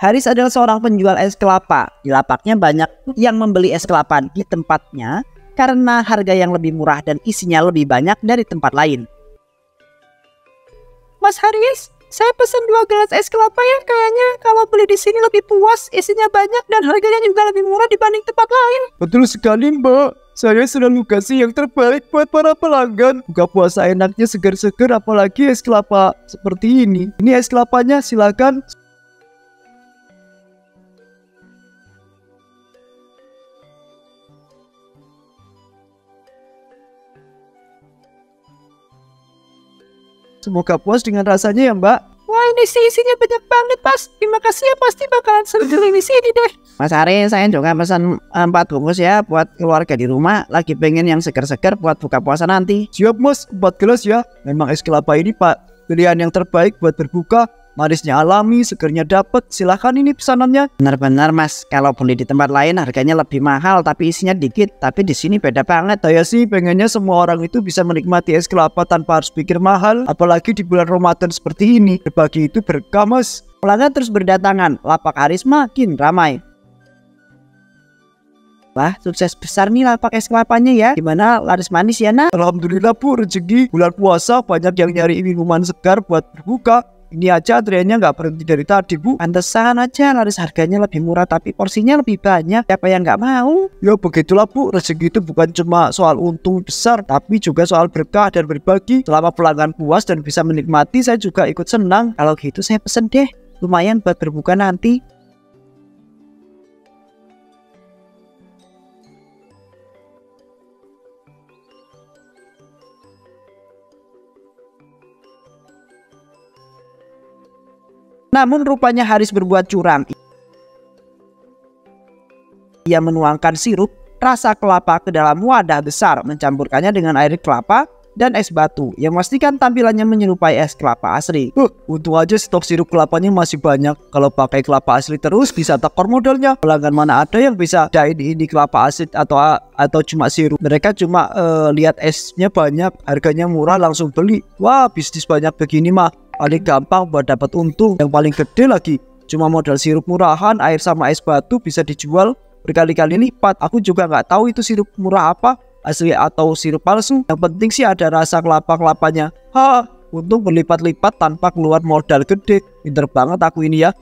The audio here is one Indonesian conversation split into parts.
Haris adalah seorang penjual es kelapa. Di lapaknya banyak yang membeli es kelapa di tempatnya karena harga yang lebih murah dan isinya lebih banyak dari tempat lain. Mas Haris, saya pesan 2 gelas es kelapa ya. Kayaknya kalau beli di sini lebih puas, isinya banyak dan harganya juga lebih murah dibanding tempat lain. Betul sekali, Mbak. Saya selalu kasih yang terbaik buat para pelanggan. Buka puasa enaknya segar-segar, apalagi es kelapa seperti ini. Ini es kelapanya, silakan. Semoga puas dengan rasanya ya, Mbak. Wah, ini sih isinya banyak banget, Mas. Terima kasih ya, pasti bakalan sering di sini deh. Mas Haris, saya juga pesan 4 bungkus ya buat keluarga di rumah. Lagi pengen yang segar-segar buat buka puasa nanti. Siap, Mas. 4 gelas ya. Memang es kelapa ini, Pak, pilihan yang terbaik buat berbuka. Manisnya alami, segernya dapet. Silahkan ini pesanannya. Benar-benar, Mas. Kalau beli di tempat lain harganya lebih mahal, tapi isinya dikit. Tapi di sini beda banget. Saya sih pengennya semua orang itu bisa menikmati es kelapa tanpa harus pikir mahal. Apalagi di bulan Ramadan seperti ini. Berbagi itu berkah, Mas. Pelanggan terus berdatangan. Lapak Haris makin ramai. Wah, sukses besar nih lapak es kelapanya ya. Gimana, laris manis ya, Nak? Alhamdulillah, Bu. Rezeki bulan puasa banyak yang nyari minuman segar buat berbuka. Ini aja antriannya nggak berhenti dari tadi, Bu. Pantesan aja laris, harganya lebih murah tapi porsinya lebih banyak. Siapa yang nggak mau? Ya begitulah, Bu. Rezeki itu bukan cuma soal untung besar, tapi juga soal berkah dan berbagi. Selama pelanggan puas dan bisa menikmati, saya juga ikut senang. Kalau gitu saya pesen deh. Lumayan buat berbuka nanti. Namun rupanya Haris berbuat curang. Ia menuangkan sirup rasa kelapa ke dalam wadah besar, mencampurkannya dengan air kelapa dan es batu yang memastikan tampilannya menyerupai es kelapa asli. Untung aja stok sirup kelapanya masih banyak. Kalau pakai kelapa asli terus bisa tekor modalnya. Pelanggan mana ada yang bisa dain ini kelapa asli atau cuma sirup. Mereka cuma lihat esnya banyak, harganya murah langsung beli. Wah, bisnis banyak begini mah paling gampang buat dapat untung. Yang paling gede lagi cuma modal sirup murahan, air sama es batu bisa dijual berkali-kali lipat. Aku juga nggak tahu itu sirup murah apa, asli atau sirup palsu. Yang penting sih ada rasa kelapa-kelapanya. Untung berlipat-lipat tanpa keluar modal gede. Pinter banget aku ini ya.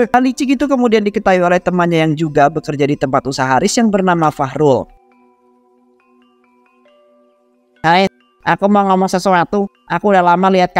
Hal licik itu kemudian diketahui oleh temannya yang juga bekerja di tempat usaha Haris yang bernama Fahrul. Hai, aku mau ngomong sesuatu. Aku udah lama lihat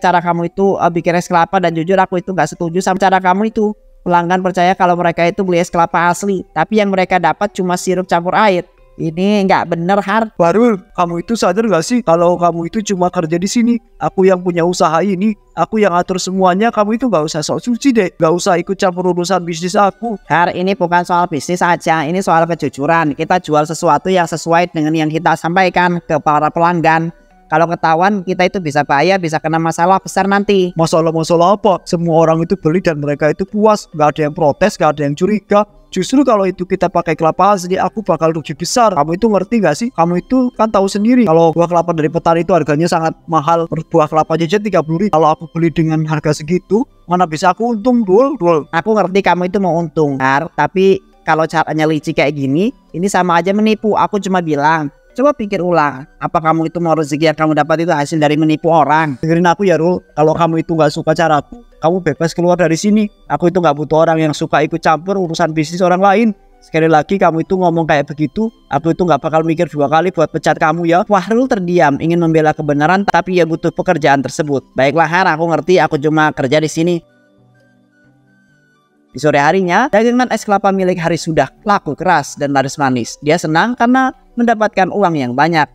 cara kamu itu bikin es kelapa, dan jujur aku itu nggak setuju sama cara kamu itu. Pelanggan percaya kalau mereka itu beli es kelapa asli, tapi yang mereka dapat cuma sirup campur air. Ini nggak bener, Har. Farul, kamu itu sadar gak sih kalau kamu itu cuma kerja di sini? Aku yang punya usaha ini, aku yang atur semuanya. Kamu itu nggak usah sok suci deh, nggak usah ikut campur urusan bisnis aku. Har, ini bukan soal bisnis aja, ini soal kejujuran. Kita jual sesuatu yang sesuai dengan yang kita sampaikan ke para pelanggan. Kalau ketahuan, kita itu bisa bahaya, bisa kena masalah besar nanti. Masalah-masalah apa? Semua orang itu beli dan mereka itu puas. Gak ada yang protes, gak ada yang curiga. Justru kalau itu kita pakai kelapa asli, aku bakal rugi besar. Kamu itu ngerti gak sih? Kamu itu kan tahu sendiri kalau buah kelapa dari petani itu harganya sangat mahal. Per buah kelapanya aja 30.000. Kalau aku beli dengan harga segitu, mana bisa aku untung, Dul? Aku ngerti kamu itu mau untung, Har. Tapi kalau caranya licik kayak gini, ini sama aja menipu. Aku cuma bilang, coba pikir ulang, apa kamu itu mau rezeki yang kamu dapat itu hasil dari menipu orang? Dengerin aku ya, Rul. Kalau kamu itu gak suka caraku, kamu bebas keluar dari sini. Aku itu gak butuh orang yang suka ikut campur urusan bisnis orang lain. Sekali lagi kamu itu ngomong kayak begitu, aku itu gak bakal mikir 2 kali buat pecat kamu ya. Fahrul terdiam, ingin membela kebenaran, tapi ia butuh pekerjaan tersebut. Baiklah, Har, aku ngerti, aku cuma kerja di sini. Di sore harinya, dagangan es kelapa milik Haris sudah laku keras dan laris manis. Dia senang karena mendapatkan uang yang banyak.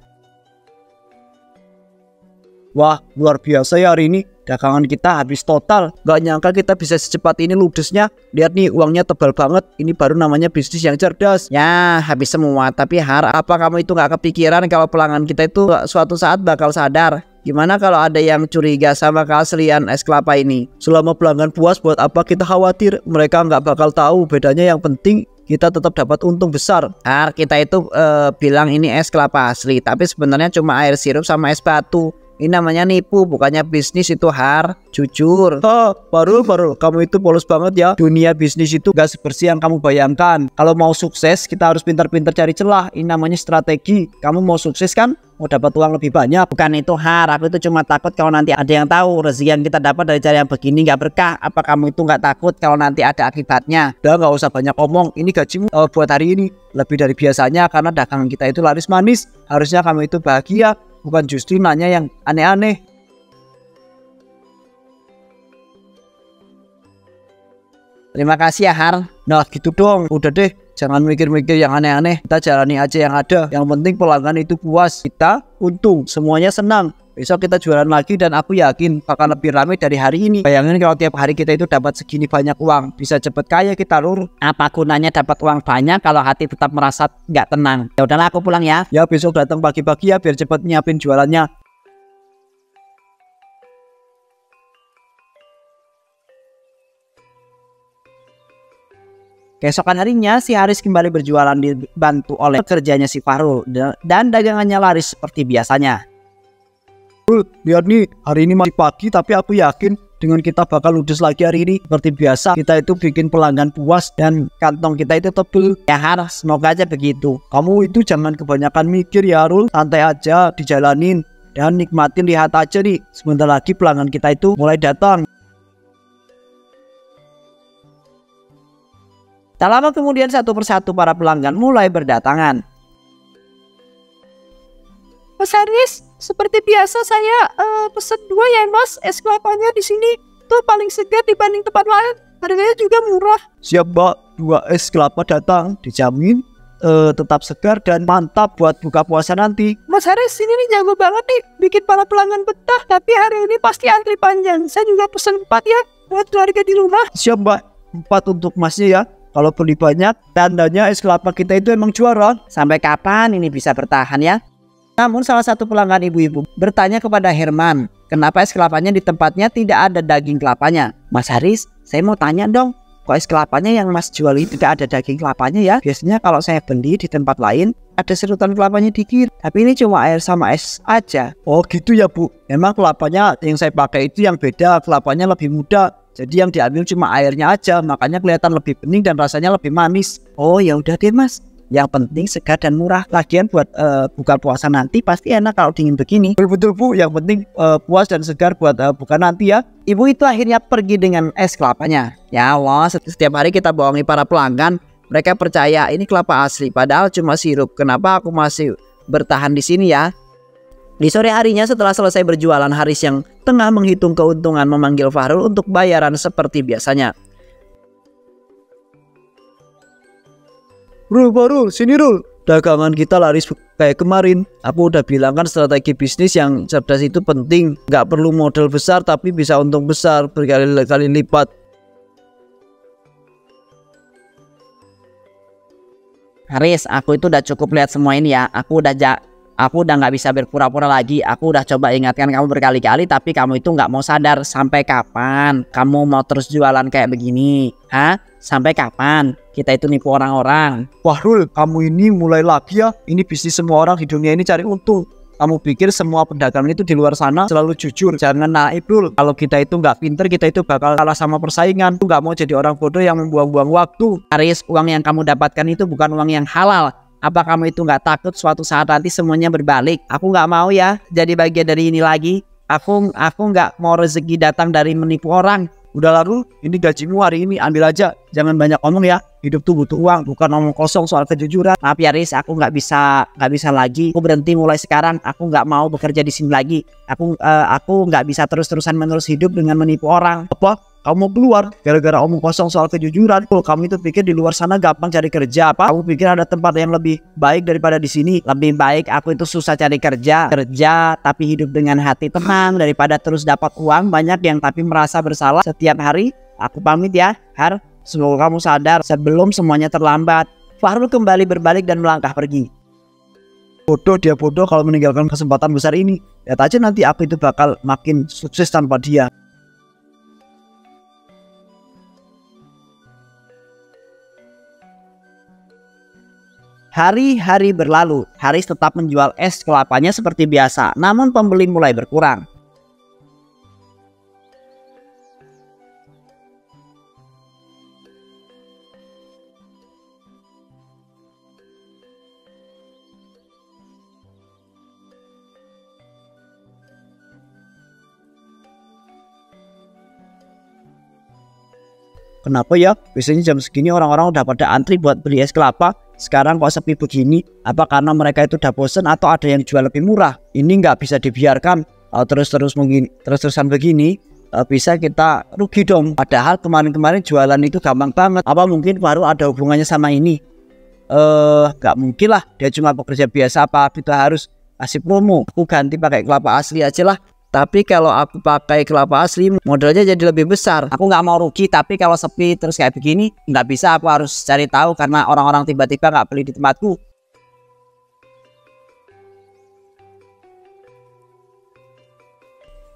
Wah, luar biasa ya hari ini. Dagangan kita habis total. Gak nyangka kita bisa secepat ini ludesnya. Lihat nih, uangnya tebal banget. Ini baru namanya bisnis yang cerdas. Ya, habis semua. Tapi Har, apa kamu itu gak kepikiran kalau pelanggan kita itu suatu saat bakal sadar? Gimana kalau ada yang curiga sama keaslian es kelapa ini? Selama pelanggan puas, buat apa kita khawatir? Mereka nggak bakal tahu. Bedanya yang penting kita tetap dapat untung besar. Kita itu bilang ini es kelapa asli, tapi sebenarnya cuma air sirup sama es batu. Ini namanya nipu, bukannya bisnis itu, Har. Jujur. Baru kamu itu polos banget ya. Dunia bisnis itu gak sebersih yang kamu bayangkan. Kalau mau sukses kita harus pintar-pintar cari celah. Ini namanya strategi. Kamu mau sukses kan? Mau dapat uang lebih banyak. Bukan itu, Har. Aku itu cuma takut kalau nanti ada yang tahu rezeki yang kita dapat dari cara yang begini gak berkah. Apa kamu itu gak takut kalau nanti ada akibatnya? Udah gak usah banyak omong. Ini gajimu buat hari ini lebih dari biasanya karena dagangan kita itu laris manis. Harusnya kamu itu bahagia, bukan justru nanya yang aneh-aneh. Terima kasih ya, Har. Nah gitu dong, udah deh, jangan mikir-mikir yang aneh-aneh. Kita jalani aja yang ada. Yang penting pelanggan itu puas, kita untung, semuanya senang. Besok kita jualan lagi dan aku yakin bakal lebih ramai dari hari ini. Bayangin kalau tiap hari kita itu dapat segini banyak uang, bisa cepet kaya kita, Lur. Apa gunanya dapat uang banyak kalau hati tetap merasa nggak tenang? Ya udahlah, aku pulang ya. Ya besok datang pagi-pagi ya biar cepet nyiapin jualannya. Keesokan harinya si Haris kembali berjualan dibantu oleh pekerjanya si Fahrul dan dagangannya laris seperti biasanya. Lihat nih, hari ini masih pagi tapi aku yakin dengan kita bakal ludes lagi hari ini. Seperti biasa kita itu bikin pelanggan puas dan kantong kita itu tebel. Ya Har, semoga aja begitu. Kamu itu jangan kebanyakan mikir ya Rul, santai aja dijalanin dan nikmatin, lihat aja nih. Sebentar lagi pelanggan kita itu mulai datang. Tak lama kemudian satu persatu para pelanggan mulai berdatangan. Mas Haris, seperti biasa saya pesen 2 ya Mas. Es kelapanya di sini tuh paling segar dibanding tempat lain. Harganya juga murah. Siap Mbak, 2 es kelapa datang, dijamin tetap segar dan mantap buat buka puasa nanti. Mas Haris ini nih jago banget nih bikin para pelanggan betah. Tapi hari ini pasti antri panjang. Saya juga pesen 4 ya buat keluarga di rumah. Siap Mbak, 4 untuk Masnya ya. Kalau beli banyak, tandanya es kelapa kita itu emang juara. Sampai kapan ini bisa bertahan ya? Namun salah satu pelanggan ibu-ibu bertanya kepada Herman, kenapa es kelapanya di tempatnya tidak ada daging kelapanya? Mas Haris, saya mau tanya dong, kok es kelapanya yang Mas jual itu tidak ada daging kelapanya ya? Biasanya kalau saya beli di tempat lain, ada serutan kelapanya dikit. Tapi ini cuma air sama es aja. Oh gitu ya Bu, emang kelapanya yang saya pakai itu yang beda, kelapanya lebih muda. Jadi yang diambil cuma airnya aja, makanya kelihatan lebih bening dan rasanya lebih manis. Oh ya udah deh Mas, yang penting segar dan murah. Lagian buat buka puasa nanti pasti enak kalau dingin begini. Betul Bu, yang penting puas dan segar buat buka nanti ya. Ibu itu akhirnya pergi dengan es kelapanya. Ya Allah, setiap hari kita bohongi para pelanggan. Mereka percaya ini kelapa asli, padahal cuma sirup. Kenapa aku masih bertahan di sini ya? Di sore harinya setelah selesai berjualan, Haris yang tengah menghitung keuntungan memanggil Fahrul untuk bayaran seperti biasanya. Rul, sini Rul. Dagangan kita laris kayak kemarin. Aku udah bilang kan strategi bisnis yang cerdas itu penting. Gak perlu modal besar tapi bisa untung besar berkali-kali lipat. Haris, aku itu udah cukup lihat semua ini ya. Aku udah nggak bisa berpura-pura lagi. Aku udah coba ingatkan kamu berkali-kali, tapi kamu itu nggak mau sadar. Sampai kapan kamu mau terus jualan kayak begini? Hah? Sampai kapan kita itu nipu orang-orang? Wah Rul, kamu ini mulai lagi ya. Ini bisnis semua orang di dunia ini cari untung. Kamu pikir semua pedagang itu di luar sana selalu jujur? Jangan naif Rul. Kalau kita itu nggak pinter, kita itu bakal kalah sama persaingan. Aku nggak mau jadi orang bodoh yang membuang-buang waktu. Haris, uang yang kamu dapatkan itu bukan uang yang halal. Apa kamu itu nggak takut suatu saat nanti semuanya berbalik? Aku nggak mau ya jadi bagian dari ini lagi. Aku nggak mau rezeki datang dari menipu orang. Udah lalu, ini gajimu hari ini, ambil aja. Jangan banyak ngomong ya. Hidup tuh butuh uang, bukan ngomong kosong soal kejujuran. Maaf ya Haris, aku nggak bisa lagi. Aku berhenti mulai sekarang. Aku nggak mau bekerja di sini lagi. Aku nggak bisa terus-terusan menerus hidup dengan menipu orang. Apa? Kamu mau keluar gara-gara omong kosong soal kejujuran? Kalau kamu itu pikir di luar sana gampang cari kerja apa? Kamu pikir ada tempat yang lebih baik daripada di sini? Lebih baik aku itu susah cari kerja tapi hidup dengan hati tenang daripada terus dapat uang banyak yang tapi merasa bersalah setiap hari. Aku pamit ya, Har. Semoga kamu sadar sebelum semuanya terlambat. Fahrul kembali berbalik dan melangkah pergi. Bodoh, dia bodoh kalau meninggalkan kesempatan besar ini. Lihat aja nanti aku itu bakal makin sukses tanpa dia. Hari-hari berlalu, Haris tetap menjual es kelapanya seperti biasa, namun pembeli mulai berkurang. Kenapa ya? Biasanya jam segini orang-orang udah pada antri buat beli es kelapa. Sekarang kok sepi begini? Apa karena mereka itu udah bosen atau ada yang jual lebih murah? Ini nggak bisa dibiarkan terus-terusan begini. Bisa kita rugi dong. Padahal kemarin-kemarin jualan itu gampang banget. Apa mungkin baru ada hubungannya sama ini? Nggak mungkin lah. Dia cuma pekerja biasa. Apa kita harus kasih promo? Aku ganti pakai kelapa asli aja lah. Tapi kalau aku pakai kelapa asli modalnya jadi lebih besar. Aku nggak mau rugi, tapi kalau sepi terus kayak begini nggak bisa. Aku harus cari tahu karena orang-orang tiba-tiba nggak beli di tempatku.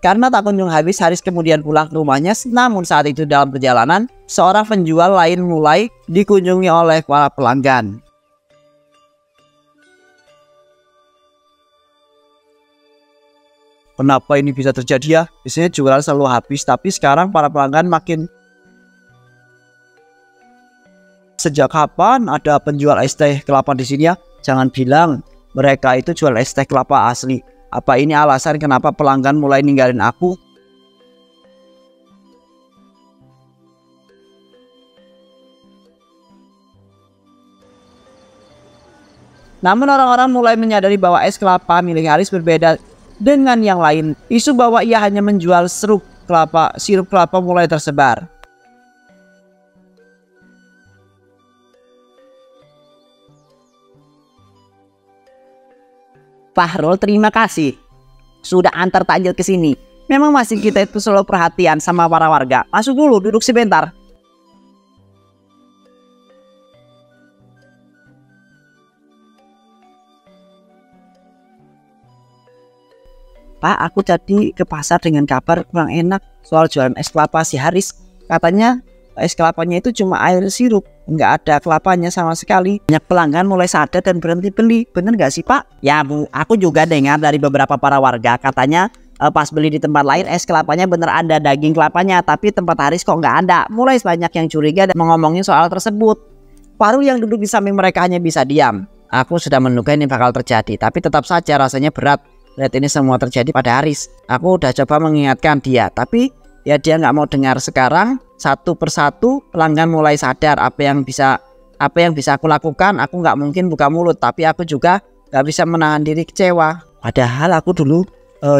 Karena tak kunjung habis, Haris kemudian pulang ke rumahnya. Namun saat itu dalam perjalanan, seorang penjual lain mulai dikunjungi oleh para pelanggan. Kenapa ini bisa terjadi ya? Biasanya jualan selalu habis, tapi sekarang para pelanggan makin. Sejak kapan ada penjual es teh kelapa di sini ya? Jangan bilang mereka itu jual es teh kelapa asli. Apa ini alasan kenapa pelanggan mulai ninggalin aku? Namun orang-orang mulai menyadari bahwa es kelapa milik Haris berbeda dengan yang lain. Isu bahwa ia hanya menjual sirup kelapa mulai tersebar. Fahrul, terima kasih sudah antar takjil ke sini. Memang masih kita itu selalu perhatian sama para warga. Masuk dulu, duduk sebentar. Pak, aku tadi ke pasar dengan kabar kurang enak soal jualan es kelapa si Haris. Katanya es kelapanya itu cuma air sirup, nggak ada kelapanya sama sekali. Banyak pelanggan mulai sadar dan berhenti beli. Bener nggak sih Pak? Ya Bu, aku juga dengar dari beberapa para warga. Katanya pas beli di tempat lain es kelapanya bener ada daging kelapanya, tapi tempat Haris kok nggak ada. Mulai banyak yang curiga dan ngomongin soal tersebut. Fahrul yang duduk di samping mereka hanya bisa diam. Aku sudah menduga ini bakal terjadi, tapi tetap saja rasanya berat. Lihat ini semua terjadi pada Haris. Aku udah coba mengingatkan dia, tapi ya dia nggak mau dengar. Sekarang satu persatu pelanggan mulai sadar apa yang bisa aku lakukan. Aku nggak mungkin buka mulut, tapi aku juga nggak bisa menahan diri kecewa. Padahal aku dulu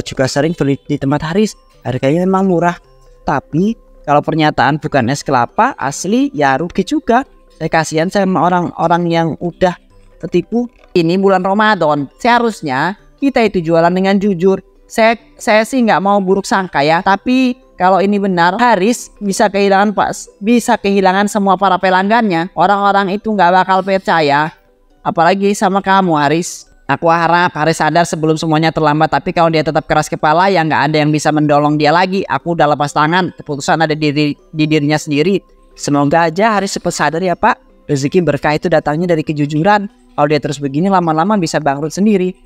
juga sering beli di tempat Haris. Harganya memang murah, tapi kalau pernyataan bukan es kelapa asli ya rugi juga. Saya kasihan sama orang-orang yang udah tertipu. Ini bulan Ramadan, seharusnya kita itu jualan dengan jujur. Saya sih nggak mau buruk sangka ya, tapi kalau ini benar, Haris bisa kehilangan semua para pelanggannya. Orang-orang itu nggak bakal percaya, apalagi sama kamu Haris. Aku harap Haris sadar sebelum semuanya terlambat, tapi kalau dia tetap keras kepala ya nggak ada yang bisa mendolong dia lagi. Aku udah lepas tangan, keputusan ada di dirinya sendiri. Semoga aja Haris cepat sadar ya Pak. Rezeki berkah itu datangnya dari kejujuran. Kalau dia terus begini lama-lama bisa bangkrut sendiri.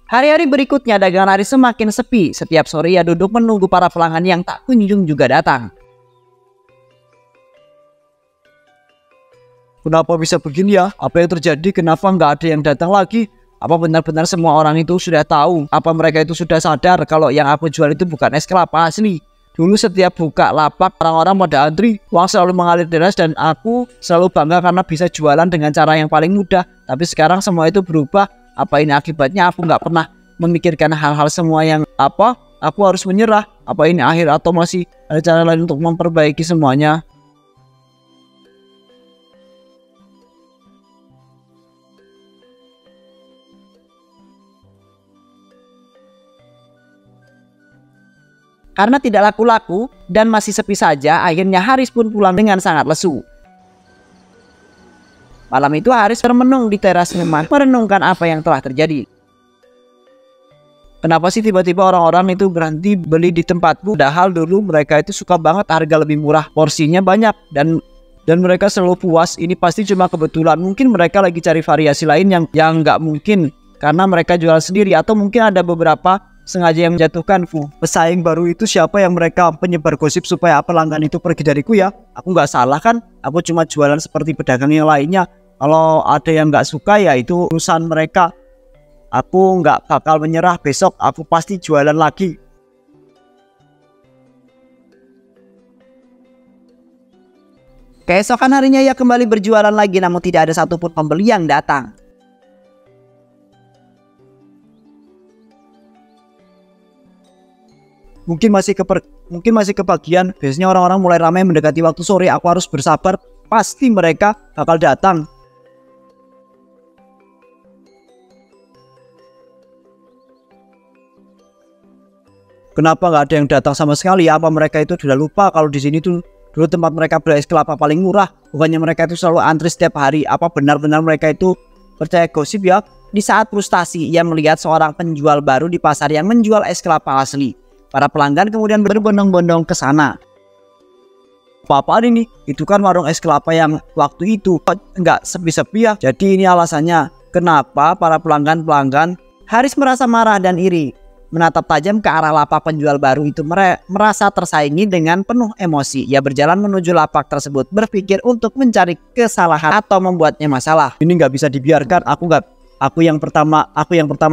Hari-hari berikutnya dagangan Haris semakin sepi. Setiap sore ia duduk menunggu para pelanggan yang tak kunjung juga datang. Kenapa bisa begini ya? Apa yang terjadi? Kenapa nggak ada yang datang lagi? Apa benar-benar semua orang itu sudah tahu? Apa mereka itu sudah sadar kalau yang aku jual itu bukan es kelapa asli? Dulu setiap buka lapak orang-orang pada antri, uang selalu mengalir deras dan aku selalu bangga karena bisa jualan dengan cara yang paling mudah. Tapi sekarang semua itu berubah. Apa ini akibatnya? Aku nggak pernah memikirkan hal-hal semua yang aku harus menyerah. Apa ini akhir atau masih ada cara lain untuk memperbaiki semuanya? Karena tidak laku-laku dan masih sepi saja, akhirnya Haris pun pulang dengan sangat lesu. Malam itu Haris bermenung di teras rumah, merenungkan apa yang telah terjadi. Kenapa sih tiba-tiba orang-orang itu berhenti beli di tempatku? Padahal dulu mereka itu suka banget harga lebih murah, porsinya banyak, dan mereka selalu puas. Ini pasti cuma kebetulan. Mungkin mereka lagi cari variasi lain yang nggak mungkin karena mereka jual sendiri, atau mungkin ada beberapa sengaja yang menjatuhkanku. Pesaing baru itu siapa yang mereka penyebar gosip supaya pelanggan itu pergi dariku ya? Aku nggak salah kan? Aku cuma jualan seperti pedagang yang lainnya. Kalau ada yang nggak suka ya itu urusan mereka. Aku nggak bakal menyerah, besok aku pasti jualan lagi. Keesokan harinya ia kembali berjualan lagi, namun tidak ada satupun pembeli yang datang. Mungkin masih kebagian. Biasanya orang-orang mulai ramai mendekati waktu sore. Aku harus bersabar, pasti mereka bakal datang. Kenapa nggak ada yang datang sama sekali? Apa mereka itu sudah lupa kalau di sini tuh dulu tempat mereka beli es kelapa paling murah? Bukannya mereka itu selalu antri setiap hari? Apa benar-benar mereka itu percaya gosip ya? Di saat frustasi, ia melihat seorang penjual baru di pasar yang menjual es kelapa asli. Para pelanggan kemudian berbondong-bondong ke sana. Apa ini? Itu kan warung es kelapa yang waktu itu nggak sepi-sepi ya. Jadi ini alasannya kenapa para pelanggan. Haris merasa marah dan iri. Menatap tajam ke arah lapak penjual baru itu, merasa tersaingi dengan penuh emosi. Ia berjalan menuju lapak tersebut, berpikir untuk mencari kesalahan atau membuatnya masalah. Ini nggak bisa dibiarkan. Aku yang pertama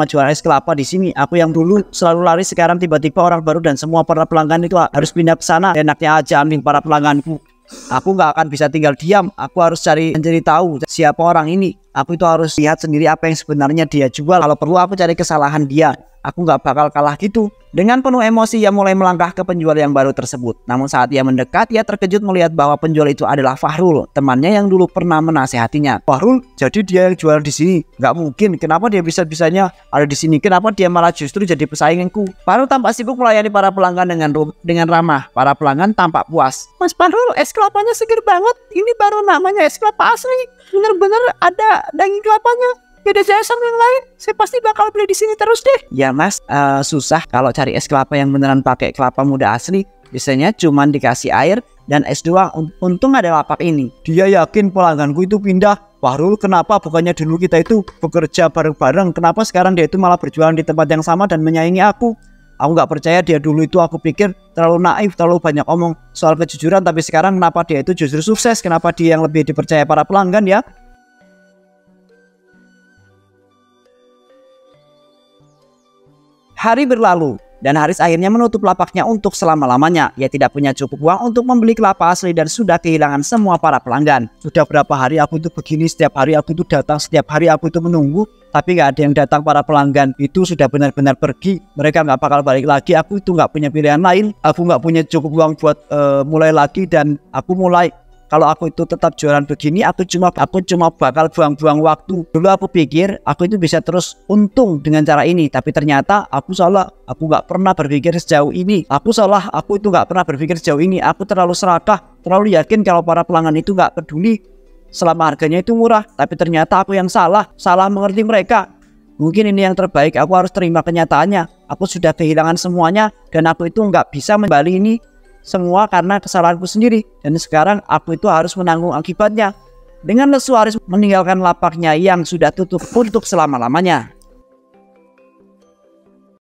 jual es kelapa di sini. Aku yang dulu selalu lari, sekarang tiba-tiba orang baru dan semua para pelanggan itu harus pindah ke sana. Enaknya aja ambil para pelangganku. Aku nggak akan bisa tinggal diam. Aku harus mencari tahu siapa orang ini. Aku itu harus lihat sendiri apa yang sebenarnya dia jual. Kalau perlu aku cari kesalahan dia. Aku nggak bakal kalah gitu. Dengan penuh emosi ia mulai melangkah ke penjual yang baru tersebut. Namun saat ia mendekat, ia terkejut melihat bahwa penjual itu adalah Fahrul, temannya yang dulu pernah menasehatinya. Fahrul, jadi dia yang jual di sini? Nggak mungkin. Kenapa dia bisa-bisanya ada di sini? Kenapa dia malah justru jadi pesaingku? Fahrul tampak sibuk melayani para pelanggan dengan ramah. Para pelanggan tampak puas. Mas Fahrul, es kelapanya seger banget. Ini baru namanya es kelapa asli. Bener-bener ada daging kelapanya. Beda jasa sama yang lain. Saya pasti bakal beli di sini terus deh. Ya mas, susah kalau cari es kelapa yang beneran pakai kelapa muda asli. Biasanya cuma dikasih air dan es doang. Untung ada lapak ini. Dia yakin pelangganku itu pindah. Fahrul, kenapa bukannya dulu kita itu bekerja bareng-bareng? Kenapa sekarang dia itu malah berjualan di tempat yang sama dan menyaingi aku? Aku nggak percaya dia dulu itu. Aku pikir terlalu naif, terlalu banyak omong soal kejujuran. Tapi sekarang kenapa dia itu justru sukses? Kenapa dia yang lebih dipercaya para pelanggan ya? Hari berlalu dan Haris akhirnya menutup lapaknya untuk selama-lamanya. Ia tidak punya cukup uang untuk membeli kelapa asli dan sudah kehilangan semua para pelanggan. Sudah berapa hari aku itu begini, setiap hari aku itu datang, setiap hari aku itu menunggu, tapi nggak ada yang datang. Para pelanggan itu sudah benar-benar pergi. Mereka nggak bakal balik lagi. Aku itu nggak punya pilihan lain. Aku nggak punya cukup uang buat mulai lagi, dan aku mulai. Kalau aku itu tetap jualan begini, aku cuma bakal buang-buang waktu. Dulu aku pikir aku itu bisa terus untung dengan cara ini, tapi ternyata aku salah. Aku nggak pernah berpikir sejauh ini. Aku salah. Aku itu nggak pernah berpikir sejauh ini. Aku terlalu serakah, terlalu yakin kalau para pelanggan itu nggak peduli selama harganya itu murah. Tapi ternyata aku yang salah mengerti mereka. Mungkin ini yang terbaik. Aku harus terima kenyataannya. Aku sudah kehilangan semuanya dan aku itu nggak bisa kembali ini semua karena kesalahanku sendiri, dan sekarang aku itu harus menanggung akibatnya. Dengan lesu Haris meninggalkan lapaknya yang sudah tutup untuk selama-lamanya.